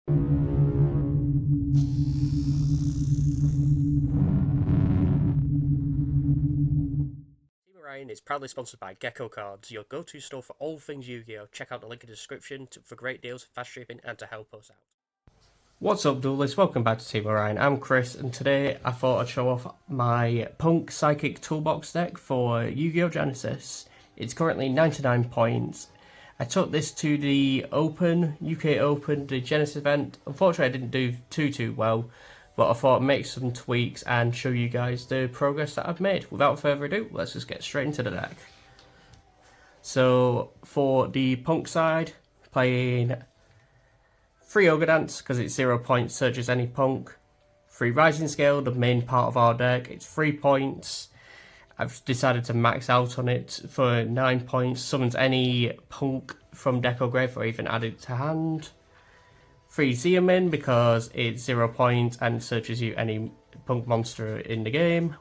Orion is proudly sponsored by Gecko Cards, your go-to store for all things Yu-Gi-Oh! Check out the link in the description for great deals, fast shipping, and to help us out. What's up, duelists? Welcome back to Team Orion. I'm Chris, and today I thought I'd show off my P.U.N.K Psychic Toolbox deck for Yu-Gi-Oh! Genesis. It's currently 99 points. I took this to the Open, UK Open, the Genesis event. Unfortunately, I didn't do too well, but I thought I'd make some tweaks and show you guys the progress that I've made. Without further ado, let's just get straight into the deck. So, for the P.U.N.K side, playing 3 Ogre Dance, because it's 0 points, searches any P.U.N.K. 3 Rising Scale, the main part of our deck, it's 3 points. I've decided to max out on it for 9 points, summons any P.U.N.K from deck or grave, or even add it to hand. 3 Xeomin, because it's 0 points and searches you any P.U.N.K monster in the game.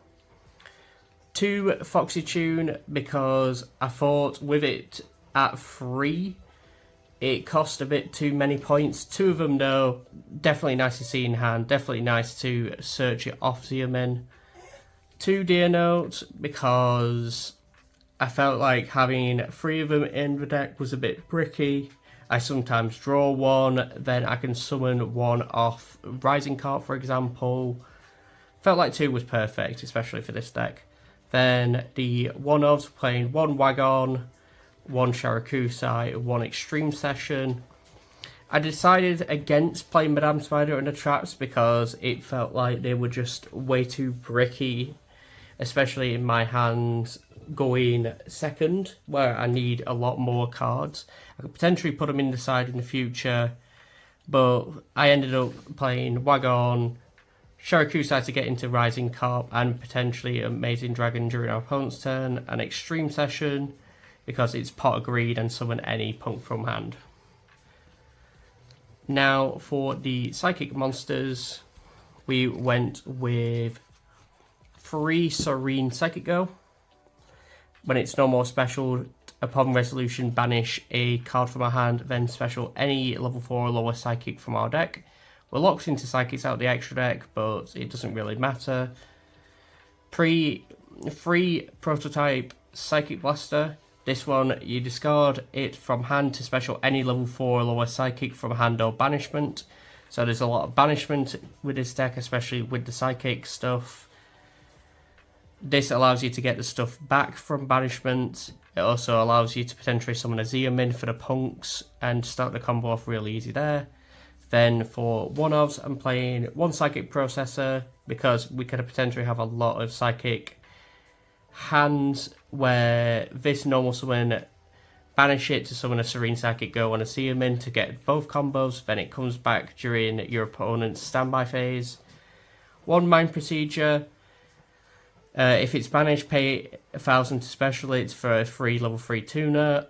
2 Foxy Tune, because I thought with it at 3, it cost a bit too many points. 2 of them though, definitely nice to see in hand, definitely nice to search it off Xeomin. 2 Dear Note, because I felt like having 3 of them in the deck was a bit bricky. I sometimes draw one, then I can summon one off Rising Cart, for example. Felt like 2 was perfect, especially for this deck. Then the one-offs, playing 1 Wagon, 1 Sharakusai, 1 Extreme Session. I decided against playing Madame Spider and the traps because it felt like they were just way too bricky, especially in my hands going second, where I need a lot more cards. I could potentially put them in the side in the future, but I ended up playing Wagon, Sharakusai to get into Rising Carp, and potentially Amazing Dragon during our opponent's turn, and Extreme Session, because it's Pot of Greed and summon any P.U.N.K from hand. Now for the Psychic monsters, we went with 3 Serene Psychic Girl. When it's normal or special, upon resolution, banish a card from our hand, then special any level 4 or lower Psychic from our deck. We're locked into Psychics out of the extra deck, but it doesn't really matter. 3 Prototype Psychic Blaster. This one, you discard it from hand to special any level 4 or lower Psychic from hand or banishment. So there's a lot of banishment with this deck, especially with the Psychic stuff. This allows you to get the stuff back from banishment. It also allows you to potentially summon a Xeomin for the P.U.N.Ks and start the combo off really easy there. Then for one-offs, I'm playing 1 Psychic Processor, because we could potentially have a lot of Psychic hands where this normal summon, banish it to summon a Serene Psychic Girl and a Xeomin to get both combos, then it comes back during your opponent's standby phase. 1 Mind Procedure. If it's banished, pay 1,000 to special it for a free level 3 tuner.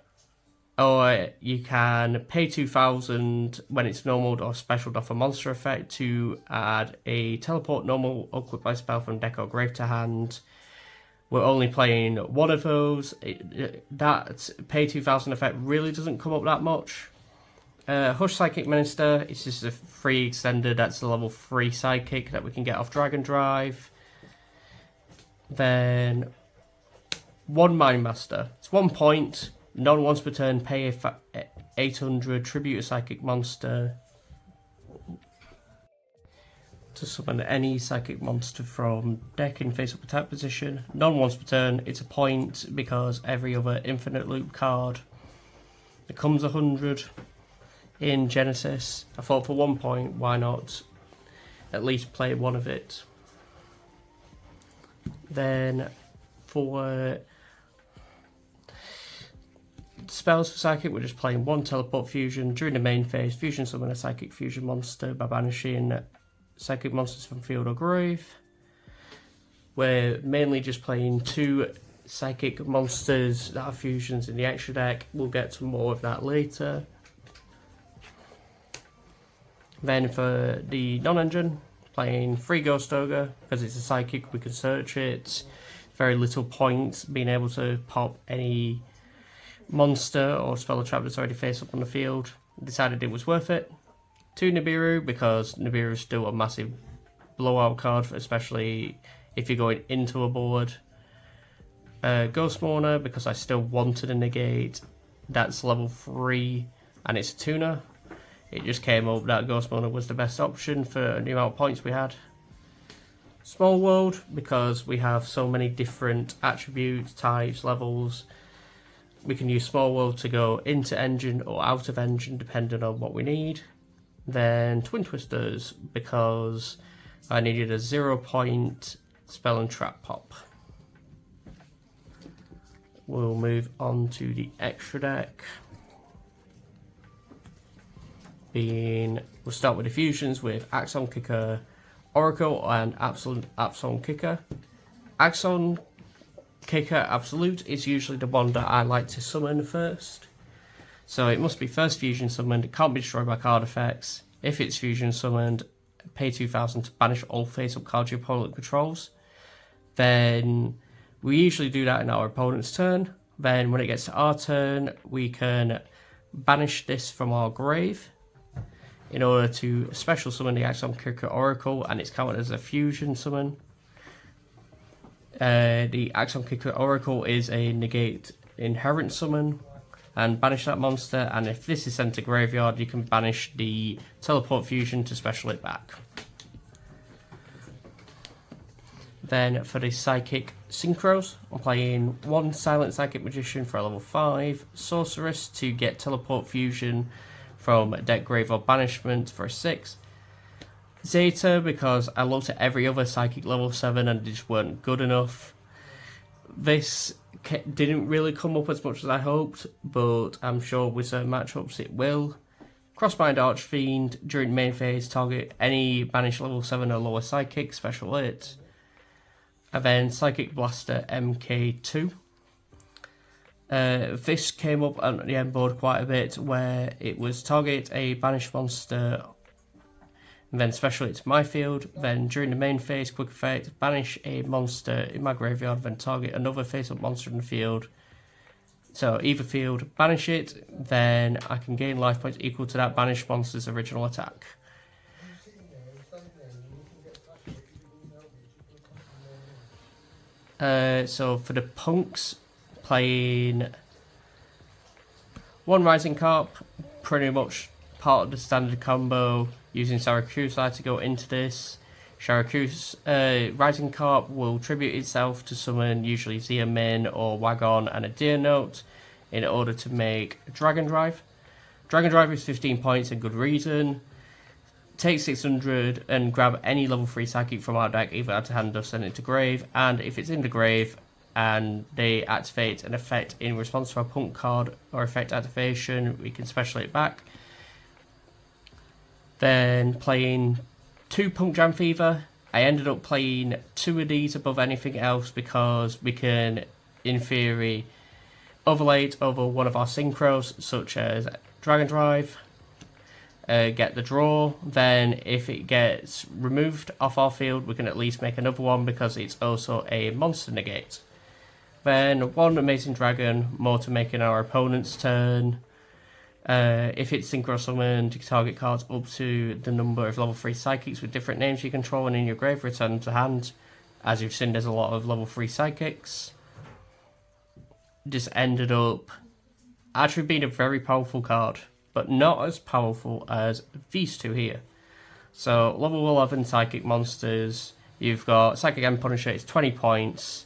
Or you can pay 2,000 when it's normaled or specialed off a monster effect to add a teleport normal or quick play spell from deck or grave to hand. We're only playing 1 of those. That pay 2,000 effect really doesn't come up that much. Hush Psychic Minister, it's just a free extender, that's a level 3 Psychic that we can get off Dragon Drive. Then 1 Mind Master. It's 1 point. Non once per turn. Pay 800. Tribute a Psychic monster to summon any Psychic monster from deck in face-up attack position. Non once per turn. It's a point because every other Infinite Loop card becomes 100 in Genesis. I thought for 1 point, why not at least play 1 of it. Then for spells for Psychic, we're just playing 1 Teleport Fusion. During the main phase, fusion summon a Psychic Fusion monster by banishing Psychic monsters from field or grave. We're mainly just playing 2 Psychic monsters that have fusions in the extra deck. We'll get to more of that later. Then for the non-engine, playing 3 Ghost Ogre, because it's a Psychic, we can search it. Very little point being able to pop any monster or spell or trap that's already face up on the field. Decided it was worth it. 2 Nibiru, because Nibiru is still a massive blowout card, especially if you're going into a board. Ghost Mourner, because I still wanted a negate. That's level 3 and it's a tuner. It just came up that Ghost Mourner was the best option for the amount of points we had. Small World, because we have so many different attributes, types, levels. We can use Small World to go into engine or out of engine depending on what we need. Then Twin Twisters, because I needed a 0-point spell and trap pop. We'll move on to the extra deck. We'll start with the fusions with Axon Kicker, Oracle, and Axon Kicker. Axon Kicker Absolute is usually the one that I like to summon first. So it must be first fusion summoned, it can't be destroyed by card effects. If it's fusion summoned, pay 2,000 to banish all face-up cards your opponent controls. Then we usually do that in our opponent's turn. Then when it gets to our turn, we can banish this from our grave in order to special summon the Axon Kicker Oracle, and it's counted as a fusion summon. The Axon Kicker Oracle is a negate inherent summon, and banish that monster, and if this is sent to graveyard, you can banish the teleport fusion to special it back. Then for the Psychic Synchros, I'm playing 1 Silent Psychic Magician for a level 5, Sorceress to get teleport fusion from deck, grave, or banishment for a 6. Zeta, because I looked at every other Psychic level 7 and they just weren't good enough. This didn't really come up as much as I hoped, but I'm sure with certain matchups it will. Crossbind Archfiend, during main phase, target any banished level 7 or lower Psychic, special it. And then Psychic Blaster MK2. This came up on the end board quite a bit, where it was target a banished monster, and then special it to my field. Then during the main phase, quick effect, banish a monster in my graveyard, then target another face-up monster in the field. So either field, banish it, then I can gain life points equal to that banished monster's original attack. So for the punks, playing 1 Rising Carp, pretty much part of the standard combo, using Syracuse to go into this. Syracuse Rising Carp will tribute itself to summon usually Zia Min or Wagon and a Deer Note in order to make Dragon Drive. Dragon Drive is 15 points and good reason. Take 600 and grab any level 3 Psychic from our deck, either out to hand or send it to grave, and if it's in the grave and they activate an effect in response to a punk card or effect activation, we can special it back. Then playing 2 Punk Jam Fever. I ended up playing 2 of these above anything else because we can, in theory, overlay it over one of our synchros, such as Dragon Drive, get the draw. Then if it gets removed off our field, we can at least make another one because it's also a monster negate. Then 1 Amazing Dragon, more to make in our opponent's turn. If it's synchro summoned, you can target cards up to the number of level 3 psychics with different names you control, and in your grave return them to hand. As you've seen, there's a lot of level 3 psychics. Just ended up actually being a very powerful card, but not as powerful as these 2 here. So level 11 psychic monsters, you've got Psychic End Punisher, it's 20 points,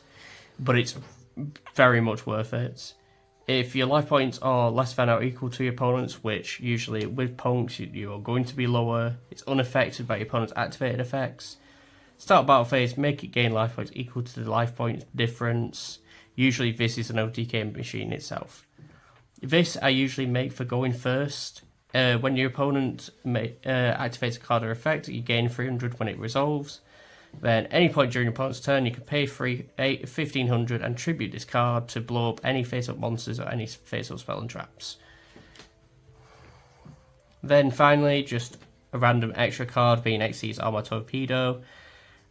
but it's very much worth it. If your life points are less than or equal to your opponent's, which usually with punks you are going to be lower, it's unaffected by your opponent's activated effects. Start battle phase, make it gain life points equal to the life points difference. Usually this is an OTK machine itself. This I usually make for going first. When your opponent activates a card or effect, you gain 300 when it resolves. Then any point during your opponent's turn, you can pay 1500 and tribute this card to blow up any face-up monsters or any face-up spell and traps. Then finally, just a random extra card being XC's Armor Torpedo.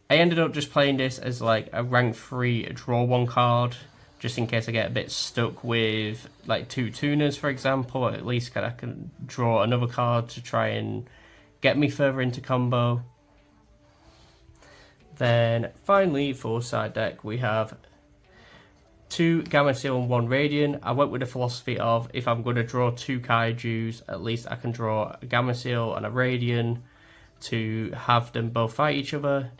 I ended up just playing this as like a rank 3 draw 1 card, just in case I get a bit stuck with like 2 tuners, for example, or at least I can draw another card to try and get me further into combo. Then finally for side deck we have 2 Gamma Seal and 1 Radiant. I went with the philosophy of if I'm going to draw 2 Kaijus, at least I can draw a Gamma Seal and a Radiant to have them both fight each other.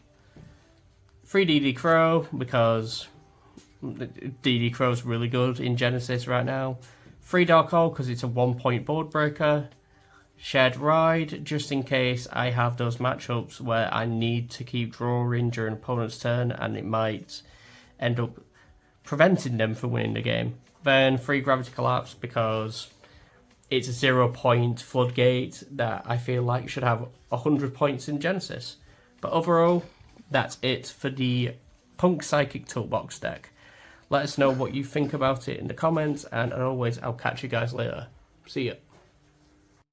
3 DD Crow, because DD Crow is really good in Genesis right now. 3 Dark Hole, because it's a 1-point board breaker. Shared Ride, just in case I have those matchups where I need to keep drawing during opponent's turn and it might end up preventing them from winning the game. Then 3 Gravity Collapse, because it's a 0-point floodgate that I feel like should have 100 points in Genesis. But overall, that's it for the P.U.N.K Psychic Toolbox deck. Let us know what you think about it in the comments, and as always, I'll catch you guys later. See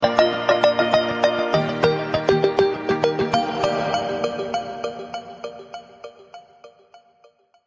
ya.